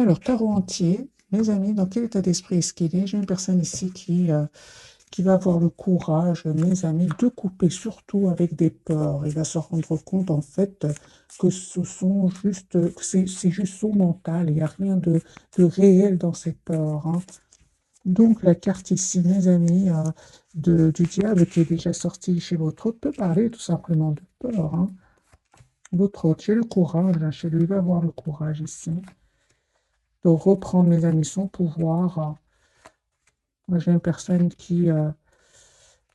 Alors, tarot entier, mes amis, dans quel état d'esprit est-ce qu'il est? J'ai une personne ici qui va avoir le courage, mes amis, de couper surtout avec des peurs. Il va se rendre compte, en fait, que ce sont juste, que c'est juste son mental. Il n'y a rien de réel dans ces peurs, hein. Donc, la carte ici, mes amis, du diable qui est déjà sorti chez votre hôte peut parler tout simplement de peur, hein. Votre hôte, j'ai le courage, hein, chez lui, il va avoir le courage ici de reprendre, mes amis, son pouvoir. Moi, j'ai une personne qui a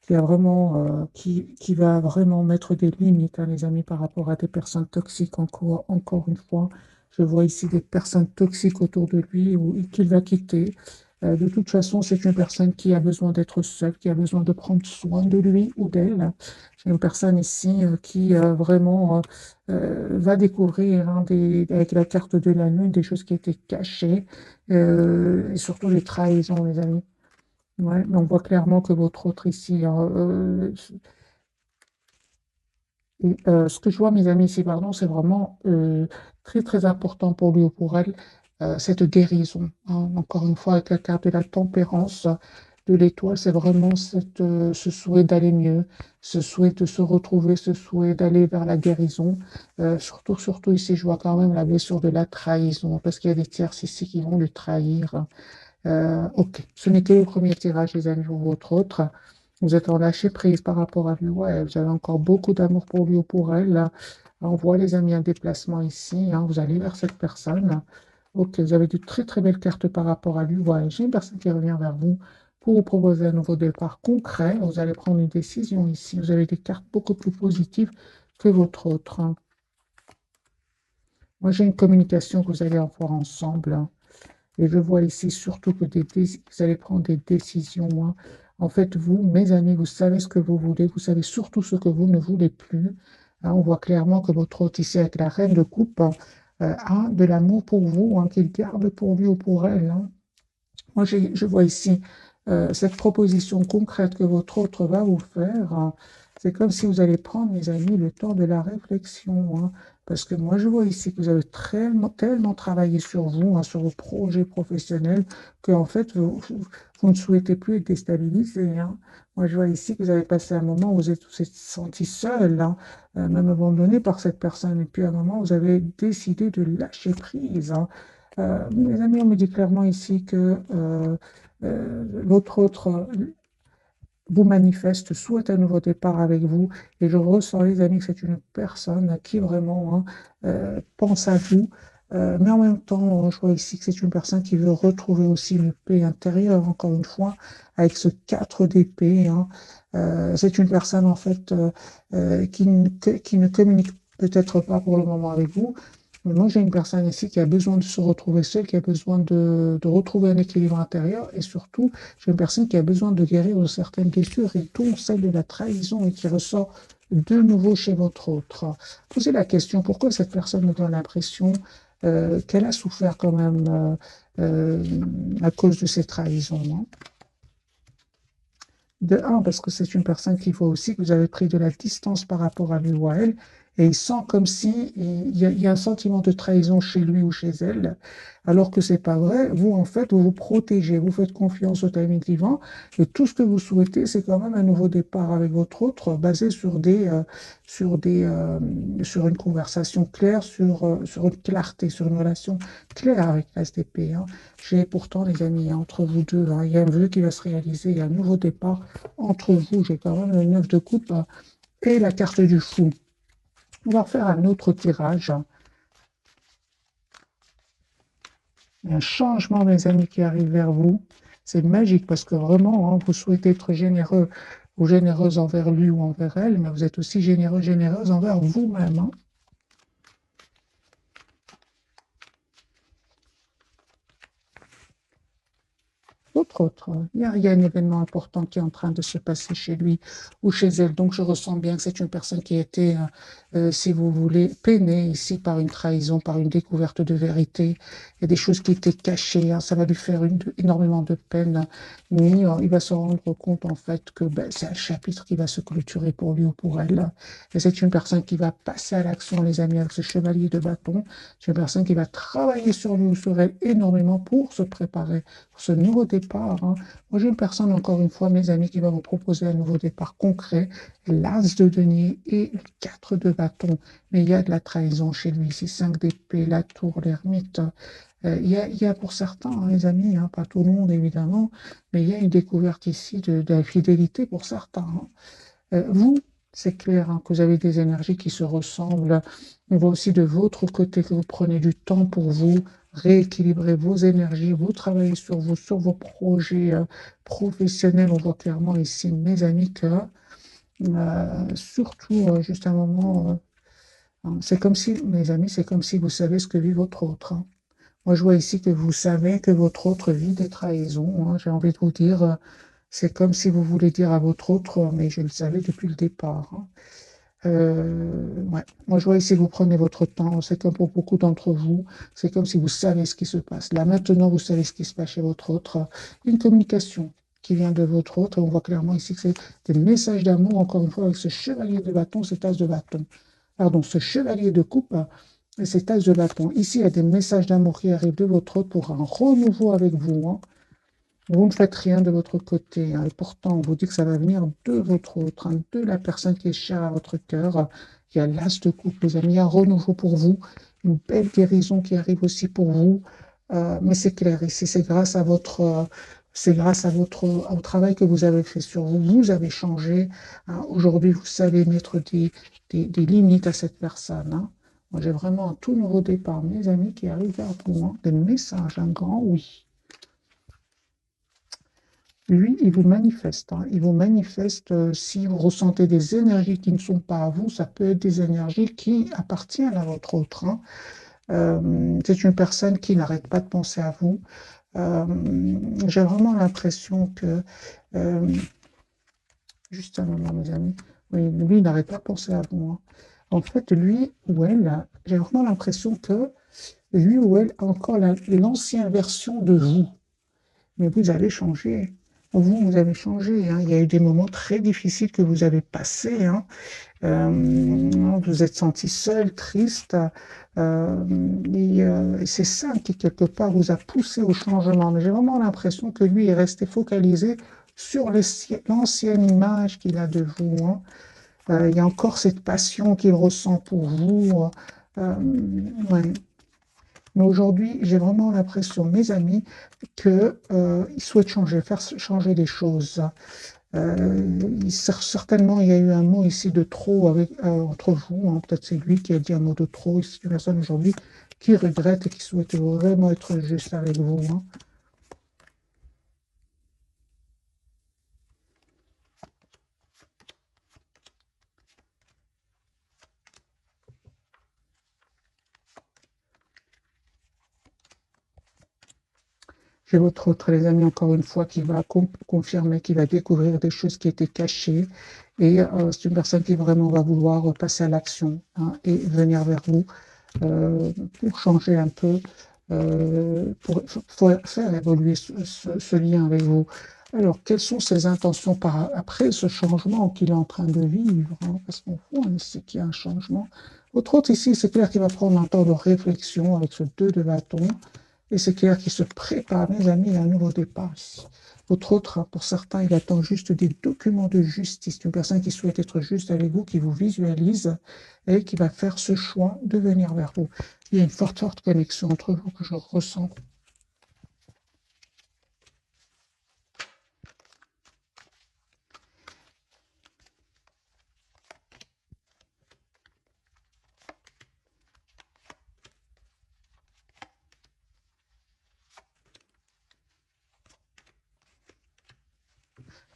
vraiment, qui va vraiment mettre des limites, hein, les amis, par rapport à des personnes toxiques. Encore une fois, je vois ici des personnes toxiques autour de lui ou qu'il va quitter. De toute façon, c'est une personne qui a besoin d'être seule, qui a besoin de prendre soin de lui ou d'elle. J'ai une personne ici qui vraiment va découvrir, hein, avec la carte de la lune des choses qui étaient cachées et surtout les trahisons, les amis. Ouais, mais on voit clairement que votre autre ici, hein, ce que je vois, mes amis, ici, pardon, c'est vraiment très, très important pour lui ou pour elle, cette guérison, hein. Encore une fois, avec la carte de la tempérance de l'étoile, c'est vraiment ce souhait d'aller mieux, ce souhait de se retrouver, ce souhait d'aller vers la guérison. Surtout ici, je vois quand même la blessure de la trahison, parce qu'il y a des tierces ici qui vont le trahir. Ok, ce n'est que le premier tirage, les amis, ou votre autre. Vous êtes en lâcher prise par rapport à lui. Ouais, vous avez encore beaucoup d'amour pour lui ou pour elle. Là. On voit, les amis, un déplacement ici, hein. Vous allez vers cette personne. Ok, vous avez de très très belles cartes par rapport à lui. Ouais, j'ai une personne qui revient vers vous pour vous proposer un nouveau départ concret. Vous allez prendre une décision ici. Vous avez des cartes beaucoup plus positives que votre autre, hein. Moi, j'ai une communication que vous allez avoir ensemble, hein. Et je vois ici surtout que vous allez prendre des décisions, hein. En fait, vous, mes amis, vous savez ce que vous voulez, vous savez surtout ce que vous ne voulez plus, hein. On voit clairement que votre hôte ici avec la reine de coupe a de l'amour pour vous, hein, qu'il garde pour lui ou pour elle, hein. Moi, je vois ici cette proposition concrète que votre autre va vous faire, hein. C'est comme si vous allez prendre, mes amis, le temps de la réflexion, hein. Parce que moi, je vois ici que vous avez tellement travaillé sur vous, hein, sur vos projets professionnels, que en fait, vous ne souhaitez plus être déstabilisé, hein. Moi, je vois ici que vous avez passé un moment où vous êtes senti seul, hein, même abandonné par cette personne. Et puis, à un moment, vous avez décidé de lâcher prise, hein. Mes amis, on me dit clairement ici que votre autre vous manifeste, souhaite un nouveau départ avec vous. Et je ressens, les amis, que c'est une personne qui vraiment, hein, pense à vous. Mais en même temps, je vois ici que c'est une personne qui veut retrouver aussi une paix intérieure, encore une fois, avec ce 4 d'épée, hein. C'est une personne, en fait, qui ne communique peut-être pas pour le moment avec vous. Mais moi, j'ai une personne ici qui a besoin de se retrouver seule, qui a besoin de retrouver un équilibre intérieur et surtout, j'ai une personne qui a besoin de guérir de certaines blessures et dont celle de la trahison et qui ressort de nouveau chez votre autre. Posez la question, pourquoi cette personne me donne l'impression qu'elle a souffert quand même à cause de ces trahisons, hein. De un, parce que c'est une personne qui voit aussi que vous avez pris de la distance par rapport à lui ou à elle, et il sent comme si il y a un sentiment de trahison chez lui ou chez elle, alors que c'est pas vrai. Vous, en fait, vous vous protégez, vous faites confiance au timing divin, et tout ce que vous souhaitez, c'est quand même un nouveau départ avec votre autre, basé sur sur une conversation claire, sur une clarté, sur une relation claire avec la SDP, hein. J'ai pourtant, les amis, hein, entre vous deux, hein, il y a un vœu qui va se réaliser, il y a un nouveau départ entre vous. J'ai quand même le 9 de coupe et la carte du fou. On va faire un autre tirage. Un changement, mes amis, qui arrive vers vous. C'est magique parce que vraiment, hein, vous souhaitez être généreux ou généreuse envers lui ou envers elle, mais vous êtes aussi généreux, généreuse envers vous-même, hein. Votre autre, il y a un événement important qui est en train de se passer chez lui ou chez elle. Donc, je ressens bien que c'est une personne qui a été, si vous voulez, peinée ici par une trahison, par une découverte de vérité. Il y a des choses qui étaient cachées, hein. Ça va lui faire énormément de peine. Mais il va se rendre compte, en fait, que ben, c'est un chapitre qui va se clôturer pour lui ou pour elle. Et c'est une personne qui va passer à l'action, les amis, avec ce chevalier de bâton. C'est une personne qui va travailler sur lui ou sur elle énormément pour se préparer pour ce nouveau départ, hein. Moi, j'ai une personne, encore une fois, mes amis, qui va vous proposer un nouveau départ concret, l'as de denier et le 4 de bâton. Mais il y a de la trahison chez lui, c'est 5 d'épée, la tour, l'ermite. Il y a pour certains, hein, les amis, hein, pas tout le monde évidemment, mais il y a une découverte ici de la fidélité pour certains, hein. Vous, c'est clair, hein, que vous avez des énergies qui se ressemblent. On voit aussi de votre côté que vous prenez du temps pour vous, rééquilibrer vos énergies, vous travaillez sur vous, sur vos projets professionnels. On voit clairement ici, mes amis, que surtout, juste un moment, hein, c'est comme si, mes amis, c'est comme si vous savez ce que vit votre autre, hein. Moi, je vois ici que vous savez que votre autre vit des trahisons, hein. J'ai envie de vous dire, c'est comme si vous voulez dire à votre autre, mais je le savais depuis le départ, hein. Ouais. Moi, je vois ici que vous prenez votre temps. C'est comme pour beaucoup d'entre vous. C'est comme si vous savez ce qui se passe. Là, maintenant, vous savez ce qui se passe chez votre autre. Une communication qui vient de votre autre. On voit clairement ici que c'est des messages d'amour, encore une fois, avec ce chevalier de bâton, cet as de bâton. Pardon, ce chevalier de coupe et cet as de bâton. Ici, il y a des messages d'amour qui arrivent de votre autre pour un renouveau avec vous, hein. Vous ne faites rien de votre côté, hein, et pourtant, on vous dit que ça va venir de votre autre, hein, de la personne qui est chère à votre cœur. Il y a l'as de coupe, les amis, un renouveau pour vous, une belle guérison qui arrive aussi pour vous. Mais c'est clair, ici, c'est grâce à au travail que vous avez fait sur vous. Vous avez changé, hein. Aujourd'hui, vous savez mettre des limites à cette personne, hein. Moi, j'ai vraiment un tout nouveau départ, mes amis, qui arrivent vers vous, hein. Des messages, un grand oui. Lui, il vous manifeste, hein. Il vous manifeste si vous ressentez des énergies qui ne sont pas à vous, ça peut être des énergies qui appartiennent à votre autre, hein. C'est une personne qui n'arrête pas de penser à vous. Euh, j'ai vraiment l'impression que, euh, juste un moment, mes amis, oui, lui, il n'arrête pas de penser à vous, hein. En fait, lui ou elle, j'ai vraiment l'impression que lui ou elle a encore l'ancienne version de vous. Mais vous avez changé. Vous avez changé, hein. Il y a eu des moments très difficiles que vous avez passés, hein. Vous vous êtes senti seul, triste. Et c'est ça qui, quelque part, vous a poussé au changement. Mais j'ai vraiment l'impression que lui est resté focalisé sur l'ancienne image qu'il a de vous, hein. Il y a encore cette passion qu'il ressent pour vous. Ouais. Mais aujourd'hui, j'ai vraiment l'impression, mes amis, qu'il souhaite changer, faire changer les choses. Certainement, il y a eu un mot ici de trop entre vous, hein. Peut-être c'est lui qui a dit un mot de trop. C'est une personne aujourd'hui qui regrette et qui souhaite vraiment être juste avec vous, hein. J'ai votre autre, les amis, encore une fois, qui va confirmer, qui va découvrir des choses qui étaient cachées. Et c'est une personne qui vraiment va vouloir passer à l'action, hein, et venir vers vous pour changer un peu, pour faire évoluer ce lien avec vous. Alors, quelles sont ses intentions après ce changement qu'il est en train de vivre, hein, parce qu'on voit ici qu'il y a un changement. Votre autre ici, c'est clair qu'il va prendre un temps de réflexion avec ce 2 de bâton. Et c'est clair qu'il se prépare, mes amis, à un nouveau départ ici. Votre autre, hein, pour certains, il attend juste des documents de justice. Une personne qui souhaite être juste avec vous, qui vous visualise et qui va faire ce choix de venir vers vous. Il y a une forte, forte connexion entre vous que je ressens.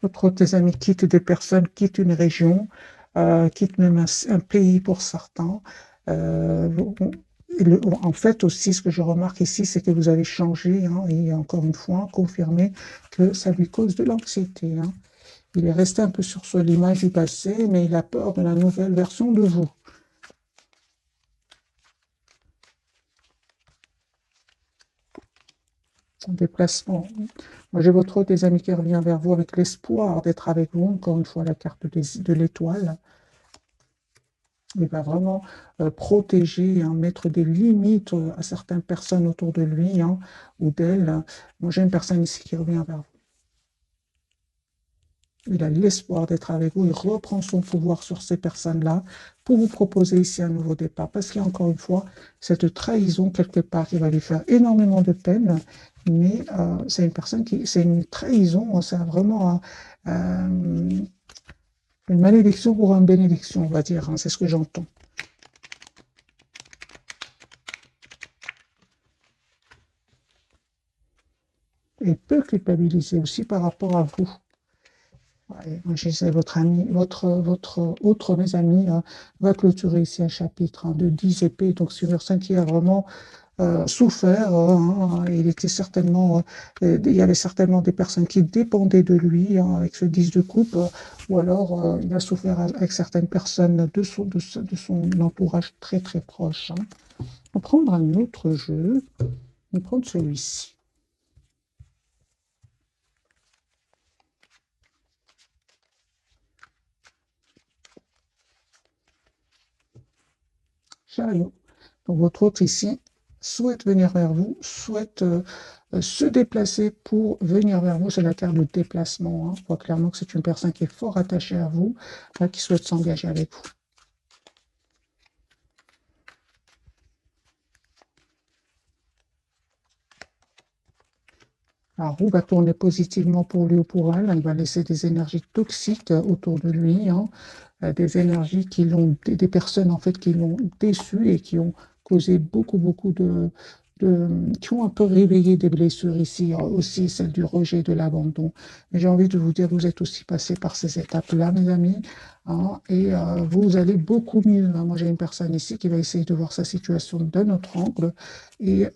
Votre autre, tes amis quittent des personnes, quittent une région, quittent même un pays pour certains. Euh, En fait, aussi, ce que je remarque ici, c'est que vous avez changé, hein, et encore une fois, confirmé que ça lui cause de l'anxiété, hein. Il est resté un peu sur l'image du passé, mais il a peur de la nouvelle version de vous. En déplacement. Moi, j'ai votre des amis qui revient vers vous avec l'espoir d'être avec vous. Encore une fois, la carte de l'étoile. Il va vraiment protéger, hein, mettre des limites à certaines personnes autour de lui, hein, ou d'elle. Moi, j'ai une personne ici qui revient vers vous. Il a l'espoir d'être avec vous. Il reprend son pouvoir sur ces personnes-là pour vous proposer ici un nouveau départ. Parce qu'il y a encore une fois cette trahison quelque part qui va lui faire énormément de peine. Mais c'est une personne c'est une trahison. C'est vraiment une malédiction pour une bénédiction, on va dire, hein. C'est ce que j'entends. Il peut culpabiliser aussi par rapport à vous. Ouais, moi, je disais, votre ami, votre autre, mes amis, va clôturer ici un chapitre, hein, de 10 épées. Donc, c'est une personne qui a vraiment souffert, hein. Il était certainement, il y avait certainement des personnes qui dépendaient de lui, hein, avec ce 10 de coupe, ou alors il a souffert avec certaines personnes de son entourage très très proche, hein. On va prendre un autre jeu, on va prendre celui-ci. Chariot. Donc votre hôte ici souhaite venir vers vous, souhaite se déplacer pour venir vers vous. C'est la carte de déplacement, hein. On voit clairement que c'est une personne qui est fort attachée à vous, qui souhaite s'engager avec vous. La roue va tourner positivement pour lui ou pour elle. Il va laisser des énergies toxiques autour de lui, hein. Des énergies des personnes en fait qui l'ont déçu et qui ont causé beaucoup qui ont un peu réveillé des blessures ici, aussi celle du rejet, de l'abandon. Mais j'ai envie de vous dire, vous êtes aussi passé par ces étapes-là, mes amis, hein, et vous allez beaucoup mieux, hein. Moi, j'ai une personne ici qui va essayer de voir sa situation d'un autre angle et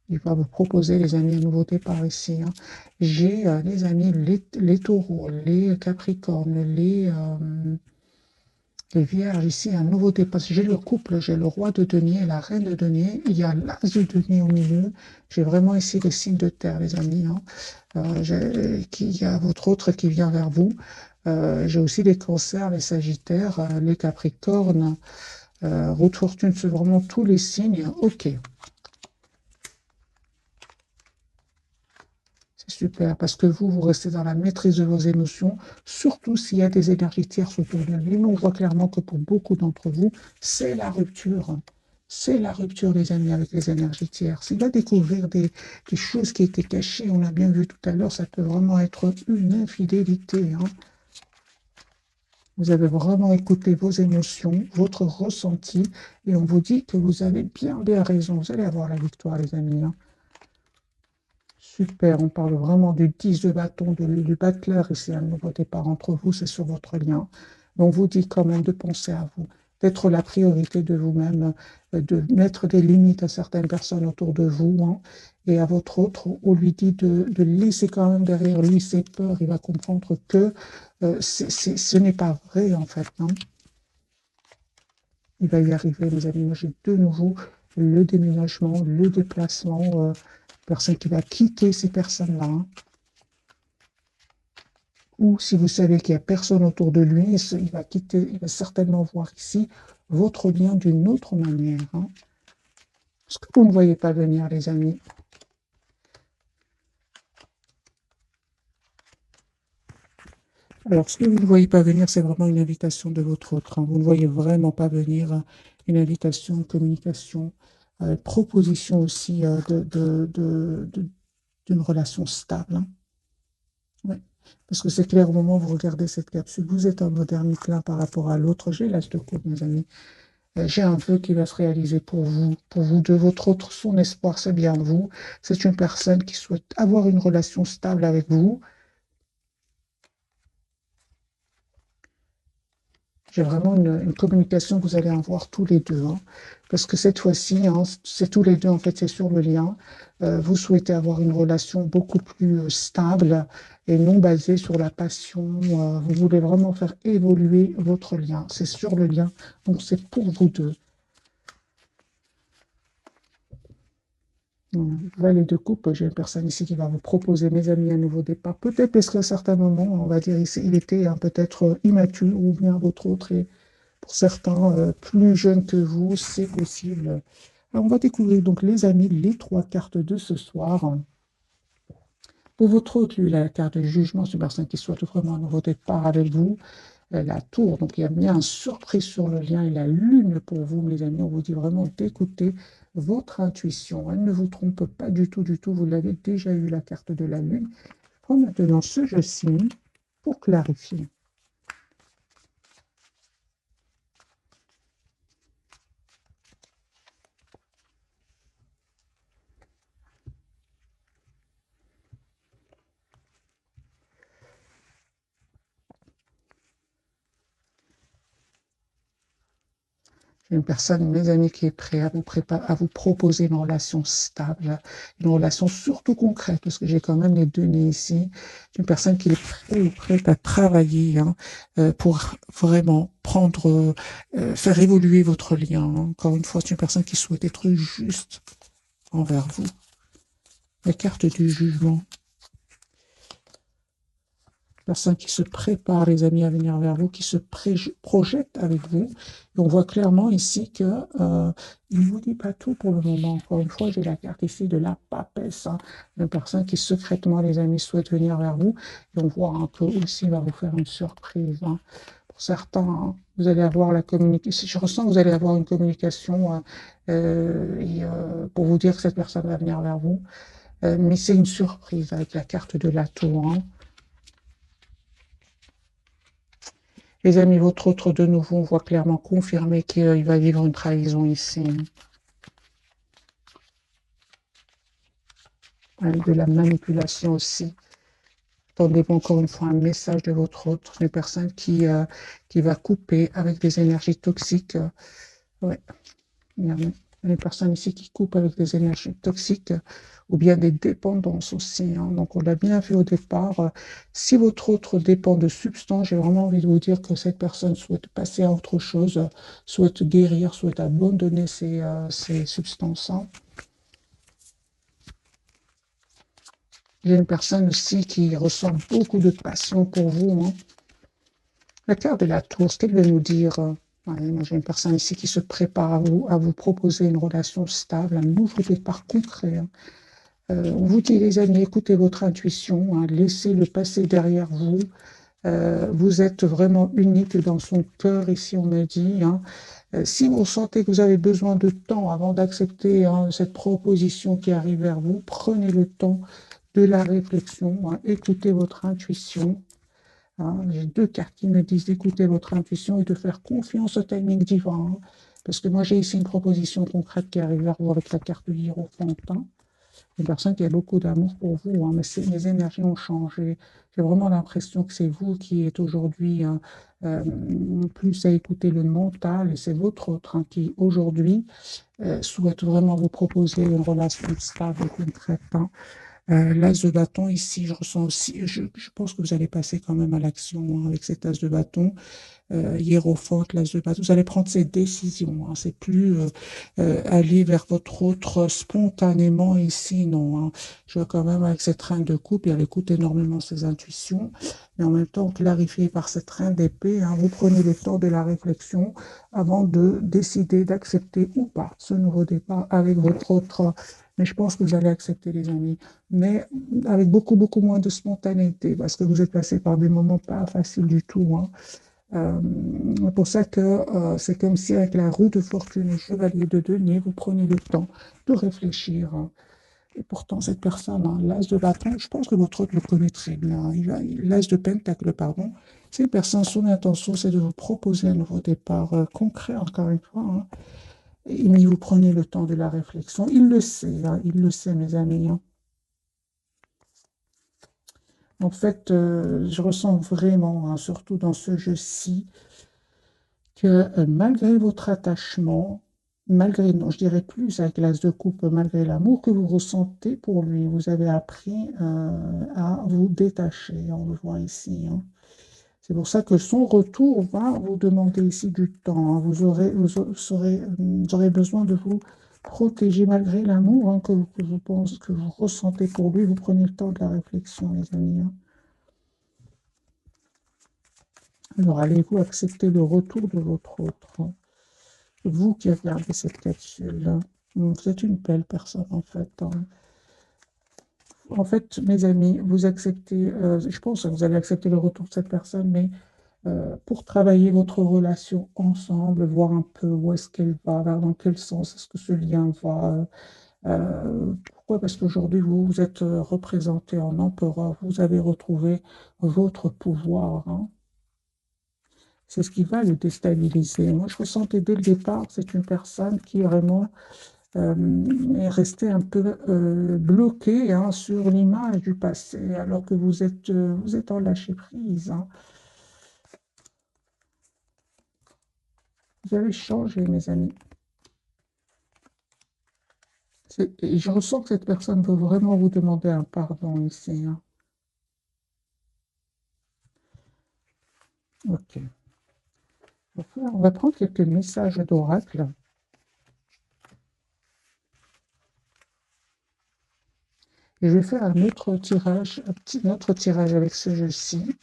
il va vous proposer, les amis, un nouveau départ ici, hein. J'ai, les amis, les taureaux, les capricornes, les vierges ici, un nouveau départ. J'ai le couple, j'ai le roi de denier et la reine de denier. Il y a l'as de denier au milieu. J'ai vraiment ici les signes de terre, les amis, hein. Il y a votre autre qui vient vers vous. J'ai aussi les cancers, les sagittaires, les capricornes, roue de fortune, c'est vraiment tous les signes. Ok. C'est super, parce que vous restez dans la maîtrise de vos émotions, surtout s'il y a des énergies tierces autour de lui. Mais on voit clairement que pour beaucoup d'entre vous, c'est la rupture. C'est la rupture, les amis, avec les énergies tierces. Il va découvrir des choses qui étaient cachées. On l'a bien vu tout à l'heure, ça peut vraiment être une infidélité, hein. Vous avez vraiment écouté vos émotions, votre ressenti, et on vous dit que vous avez bien raison. Vous allez avoir la victoire, les amis, hein. Super, on parle vraiment du 10 de bâton, du battleur, et c'est un nouveau départ entre vous, c'est sur votre lien. Mais on vous dit quand même de penser à vous, d'être la priorité de vous-même, de mettre des limites à certaines personnes autour de vous, hein. Et à votre autre, on lui dit de laisser quand même derrière lui ses peurs. Il va comprendre que ce n'est pas vrai, en fait, hein. Il va y arriver, mes amis. Moi, j'ai de nouveau le déménagement, le déplacement, personne qui va quitter ces personnes-là, hein. Ou si vous savez qu'il n'y a personne autour de lui, il va quitter, il va certainement voir ici votre lien d'une autre manière, hein. Ce que vous ne voyez pas venir, les amis. Alors, ce que vous ne voyez pas venir, c'est vraiment une invitation de votre autre, hein. Vous ne voyez vraiment pas venir, une invitation, une communication, proposition aussi d'une relation stable, hein. Ouais. Parce que c'est clair, au moment où vous regardez cette capsule, vous êtes en mode ermite là par rapport à l'autre. J'ai l'as de coupe, mes amis. J'ai un vœu qui va se réaliser pour vous deux. Votre autre, son espoir, c'est bien vous. C'est une personne qui souhaite avoir une relation stable avec vous. J'ai vraiment une communication que vous allez avoir tous les deux, hein. Parce que cette fois-ci, hein, c'est tous les deux, en fait, c'est sur le lien. Vous souhaitez avoir une relation beaucoup plus stable et non basée sur la passion. Vous voulez vraiment faire évoluer votre lien. C'est sur le lien, donc c'est pour vous deux. Valet de coupe, j'ai une personne ici qui va vous proposer, mes amis, un nouveau départ. Peut-être parce qu'à certains moments, on va dire, il était hein, peut-être immature ou bien votre autre est pour certains plus jeune que vous, c'est possible. Alors, on va découvrir donc, les amis, les trois cartes de ce soir. Pour votre autre, lui, la carte de jugement, c'est une personne qui souhaite vraiment un nouveau départ avec vous. La tour, donc il y a bien une surprise sur le lien et la lune pour vous, mes amis. On vous dit vraiment d'écouter votre intuition. Elle ne vous trompe pas du tout, du tout. Vous l'avez déjà eu, la carte de la lune. Je prends maintenant ce jeu-ci pour clarifier. J'ai une personne, mes amis, qui est prête à vous à vous proposer une relation stable, une relation surtout concrète, parce que j'ai quand même les deux nez ici. Une personne qui est prête ou prête à travailler hein, pour vraiment prendre, faire évoluer votre lien. Encore une fois, c'est une personne qui souhaite être juste envers vous. La carte du jugement. Personne qui se prépare, les amis, à venir vers vous, qui se projette avec vous. Et on voit clairement ici que il ne vous dit pas tout pour le moment. Encore une fois, j'ai la carte ici de la papesse. Hein, une personne qui secrètement, les amis, souhaite venir vers vous. Et on voit un peu aussi, il va vous faire une surprise. Hein. Pour certains, hein, vous allez avoir la communication. Je ressens que vous allez avoir une communication pour vous dire que cette personne va venir vers vous. Mais c'est une surprise avec la carte de la tour. Hein. Les amis, votre autre de nouveau, on voit clairement confirmer qu'il va vivre une trahison ici. Avec de la manipulation aussi. Attendez-vous encore une fois un message de votre autre, une personne qui va couper avec des énergies toxiques. Ouais. Il y a une personne ici qui coupe avec des énergies toxiques ou bien des dépendances aussi. Hein. Donc, on l'a bien vu au départ. Si votre autre dépend de substances, j'ai vraiment envie de vous dire que cette personne souhaite passer à autre chose, souhaite guérir, souhaite abandonner ces substances. Hein. J'ai une personne aussi qui ressent beaucoup de passion pour vous. Hein. La carte de la tour, ce qu'elle veut nous dire moi, j'ai une personne ici qui se prépare à vous proposer une relation stable, un nouveau départ concret. Hein. On vous dit, les amis, écoutez votre intuition, hein, laissez le passé derrière vous. Vous êtes vraiment unique dans son cœur, ici on me dit. Hein. Si vous sentez que vous avez besoin de temps avant d'accepter hein, cette proposition qui arrive vers vous, prenez le temps de la réflexion, hein, écoutez votre intuition. Hein. J'ai deux cartes qui me disent d'écouter votre intuition et de faire confiance au timing divin. Hein. Parce que moi, j'ai ici une proposition concrète qui arrive vers vous avec la carte de l'Hiérophante. Hein. Une personne qui a beaucoup d'amour pour vous, hein, mais mes énergies ont changé. J'ai vraiment l'impression que c'est vous qui êtes aujourd'hui hein, plus à écouter le mental et c'est votre autre hein, qui aujourd'hui souhaite vraiment vous proposer une relation stable et concrète. Hein. L'as de bâton, ici, je ressens aussi, je pense que vous allez passer quand même à l'action hein, avec cet as de bâton. Hiérophante, l'as de bâton, vous allez prendre ces décisions. Hein, c'est plus aller vers votre autre spontanément ici, non. Hein. Je vois quand même avec cette reine de coupe, elle écoute énormément ses intuitions, mais en même temps clarifiée par cette reine d'épée, hein, vous prenez le temps de la réflexion avant de décider d'accepter ou pas ce nouveau départ avec votre autre. Mais je pense que vous allez accepter, les amis, mais avec beaucoup, beaucoup moins de spontanéité, parce que vous êtes passé par des moments pas faciles du tout. Hein. C'est pour ça que c'est comme si avec la roue de fortune et chevalier de denier, vous prenez le temps de réfléchir. Hein. Et pourtant, cette personne, hein, l'as de bâton, je pense que votre autre le connaît très bien. L'as de pentacle, pardon. Cette personne, son intention, c'est de vous proposer un nouveau départ concret, encore une fois. Hein. Et, mais vous prenez le temps de la réflexion. Il le sait, hein, il le sait, mes amis. Hein. En fait, je ressens vraiment, hein, surtout dans ce jeu-ci, que malgré votre attachement, malgré, non, je dirais plus avec l'as de coupe, malgré l'amour que vous ressentez pour lui, vous avez appris à vous détacher, on le voit ici, hein. C'est pour ça que son retour va vous demander ici du temps, hein. Vous aurez besoin de vous protéger malgré l'amour, hein, que vous pensez, que vous ressentez pour lui. Vous prenez le temps de la réflexion, les amis, hein. Alors, allez-vous accepter le retour de votre autre, hein? Vous qui regardez cette capsule, hein, vous êtes une belle personne en fait, hein. En fait, mes amis, vous acceptez, je pense que vous allez accepter le retour de cette personne, mais pour travailler votre relation ensemble, voir un peu où est-ce qu'elle va, dans quel sens est-ce que ce lien va. Pourquoi? Parce qu'aujourd'hui, vous, vous êtes représenté en empereur, vous avez retrouvé votre pouvoir, hein. C'est ce qui va le déstabiliser. Moi, je ressentais dès le départ, c'est une personne qui vraiment est restée un peu bloquée, hein, sur l'image du passé, alors que vous êtes en lâcher prise, hein. Vous allez changer, mes amis. Et je ressens que cette personne veut vraiment vous demander un pardon ici, hein. Ok. On va prendre quelques messages d'oracle et je vais faire un autre tirage, un autre tirage avec ce jeu-ci.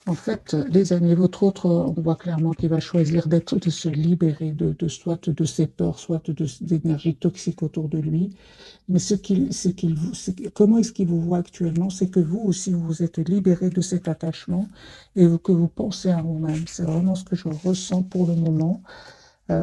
En fait, les amis, votre autre, on voit clairement qu'il va choisir de se libérer soit de ses peurs, soit d'énergie toxique autour de lui. Mais comment est-ce qu'il vous voit actuellement? C'est que vous aussi, vous vous êtes libéré de cet attachement et que vous pensez à vous-même. C'est vraiment ce que je ressens pour le moment.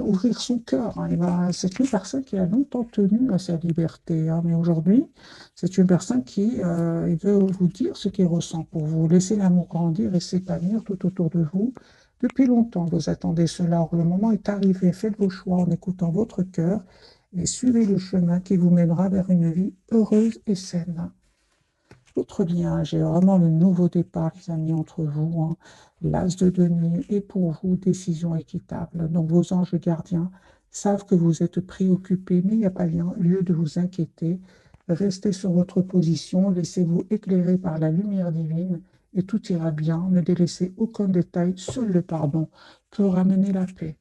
Ouvrir son cœur, hein. C'est une personne qui a longtemps tenu à sa liberté, hein, mais aujourd'hui, c'est une personne qui il veut vous dire ce qu'il ressent pour vous. Laissez l'amour grandir et s'épanouir tout autour de vous. Depuis longtemps, vous attendez cela. Or, le moment est arrivé. Faites vos choix en écoutant votre cœur et suivez le chemin qui vous mènera vers une vie heureuse et saine. Votre lien, j'ai vraiment le nouveau départ, les amis, entre vous, hein. L'as de denier et pour vous, décision équitable. Donc vos anges gardiens savent que vous êtes préoccupés, mais il n'y a pas lieu de vous inquiéter. Restez sur votre position, laissez-vous éclairer par la lumière divine et tout ira bien. Ne délaissez aucun détail, seul le pardon peut ramener la paix.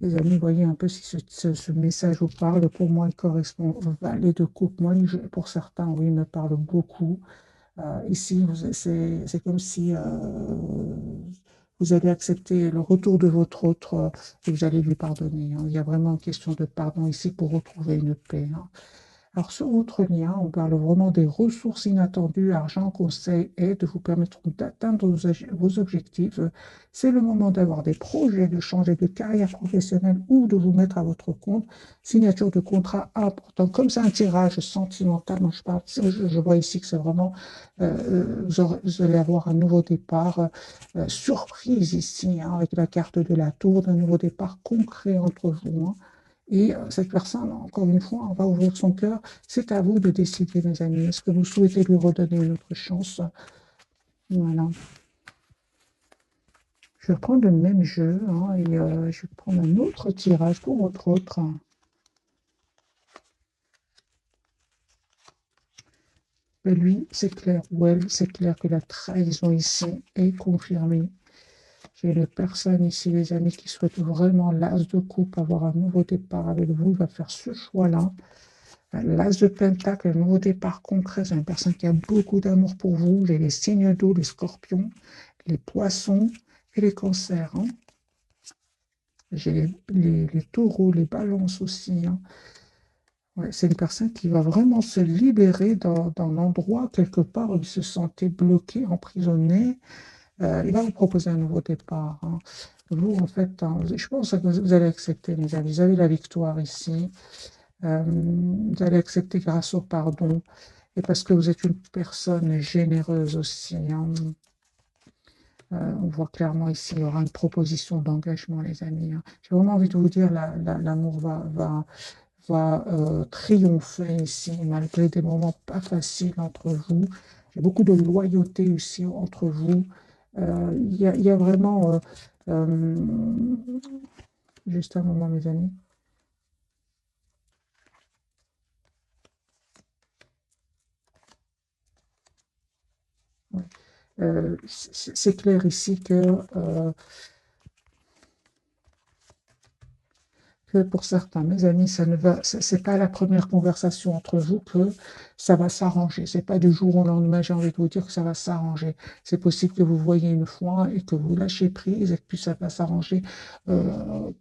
Les amis, voyez un peu si ce message vous parle. Pour moi, il correspond aux valets de coupe. Moi, pour certains, oui, il me parle beaucoup. Ici, c'est comme si vous allez accepter le retour de votre autre et vous allez lui pardonner, hein. Il y a vraiment une question de pardon ici pour retrouver une paix, hein. Alors, sur votre lien, on parle vraiment des ressources inattendues, argent, conseil, aide, vous permettront d'atteindre vos objectifs. C'est le moment d'avoir des projets, de changer de carrière professionnelle ou de vous mettre à votre compte. Signature de contrat important, comme c'est un tirage sentimental dont je parle. Je vois ici que c'est vraiment, vous allez avoir un nouveau départ, surprise ici, hein, avec la carte de la tour, d'un nouveau départ concret entre vous, hein. Et cette personne, encore une fois, on va ouvrir son cœur. C'est à vous de décider, mes amis. Est-ce que vous souhaitez lui redonner une autre chance? Voilà. Je vais prendre le même jeu, hein, et je vais prendre un autre tirage pour votre autre. Mais lui, c'est clair, ou elle, c'est clair que la trahison ici est confirmée. J'ai une personne ici, les amis, qui souhaite vraiment l'as de coupe, avoir un nouveau départ avec vous. Il va faire ce choix-là. L'as de pentacle, un nouveau départ concret, c'est une personne qui a beaucoup d'amour pour vous. J'ai les signes d'eau, les scorpions, les poissons et les cancers, hein. J'ai les taureaux, les balances aussi, hein. Ouais, c'est une personne qui va vraiment se libérer dans l'endroit quelque part où il se sentait bloqué, emprisonné. Il va vous proposer un nouveau départ, hein. Vous, en fait, hein, je pense que vous allez accepter, mes amis. Vous avez la victoire ici. Vous allez accepter grâce au pardon et parce que vous êtes une personne généreuse aussi, hein. On voit clairement ici, il y aura une proposition d'engagement, les amis, hein. J'ai vraiment envie de vous dire, l'amour va triompher ici, malgré des moments pas faciles entre vous. Il y a beaucoup de loyauté aussi entre vous. Il y a vraiment... euh, juste un moment, mes amis. Ouais. C'est clair ici que pour certains, mes amis, ça ne va, c'est pas la première conversation entre vous que ça va s'arranger. C'est pas du jour au lendemain, j'ai envie de vous dire que ça va s'arranger. C'est possible que vous voyez une fois et que vous lâchez prise et que puis ça va s'arranger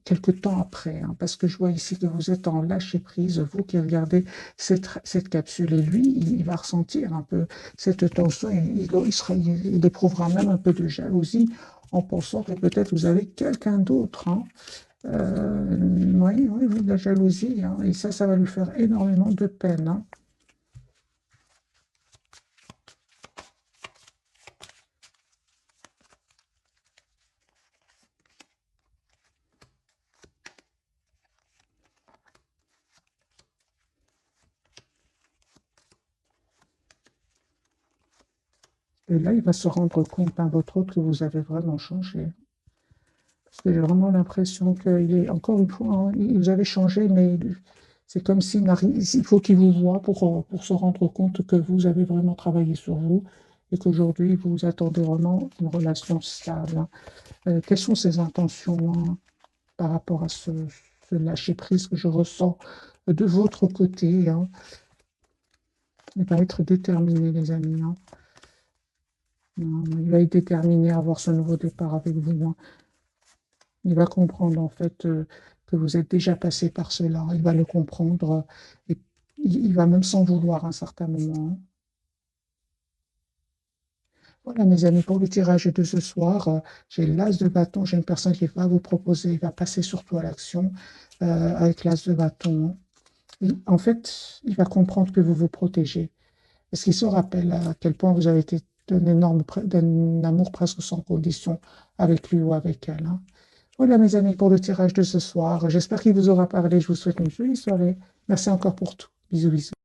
quelque temps après, hein, parce que je vois ici que vous êtes en lâcher prise, vous qui regardez cette capsule et lui, il va ressentir un peu cette tension, il éprouvera même un peu de jalousie en pensant que peut-être vous avez quelqu'un d'autre, hein. Oui, oui, oui, de la jalousie, hein, et ça va lui faire énormément de peine, hein. Et là, il va se rendre compte, à votre autre, que vous avez vraiment changé. Parce que j'ai vraiment l'impression qu'il est, encore une fois, hein, vous avez changé, mais c'est comme il faut qu'il vous voie pour se rendre compte que vous avez vraiment travaillé sur vous et qu'aujourd'hui, vous attendez vraiment une relation stable, hein. Quelles sont ses intentions, hein, par rapport à ce lâcher-prise que je ressens de votre côté, hein? Il va être déterminé, les amis, hein. Il va être déterminé à avoir ce nouveau départ avec vous, hein. Il va comprendre en fait que vous êtes déjà passé par cela. Il va le comprendre et il va même s'en vouloir à un certain moment, hein. Voilà, mes amis, pour le tirage de ce soir, j'ai l'as de bâton. J'ai une personne qui va vous proposer, il va passer surtout à l'action avec l'as de bâton, hein. En fait, il va comprendre que vous vous protégez. Est-ce qu'il se rappelle à quel point vous avez été d'un amour presque sans condition avec lui ou avec elle, hein? Voilà, mes amis, pour le tirage de ce soir. J'espère qu'il vous aura parlé. Je vous souhaite une jolie soirée. Merci encore pour tout. Bisous, bisous.